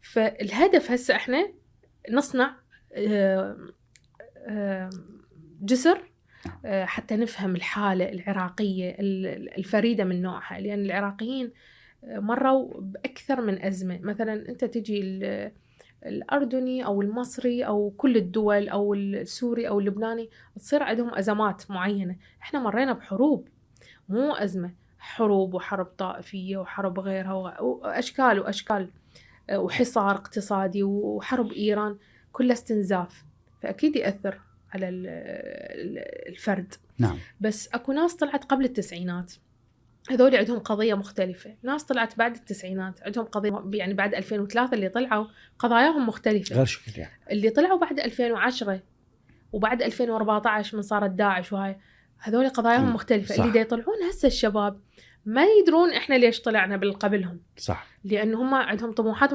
فالهدف هسه احنا نصنع جسر حتى نفهم الحالة العراقية الفريدة من نوعها، لأن العراقيين مروا بأكثر من أزمة. مثلا أنت تجي الأردني أو المصري أو كل الدول أو السوري أو اللبناني تصير عندهم أزمات معينة. إحنا مرينا بحروب، مو أزمة، حروب وحرب طائفية وحرب غيرها وأشكال وأشكال، وحصار اقتصادي وحرب إيران، كلها استنزاف، فأكيد يأثر على الفرد. نعم. بس أكو ناس طلعت قبل التسعينات، هذول عندهم قضية مختلفة. ناس طلعت بعد التسعينات عندهم قضية، يعني بعد 2003 اللي طلعوا قضاياهم مختلفة غير شكل يعني. اللي طلعوا بعد 2010 وبعد 2014 من صارت داعش وهاي، هذول قضاياهم مختلفة. صح. اللي دا يطلعون هسه الشباب ما يدرون إحنا ليش طلعنا بالقبلهم. صح. لأن هم عندهم طموحات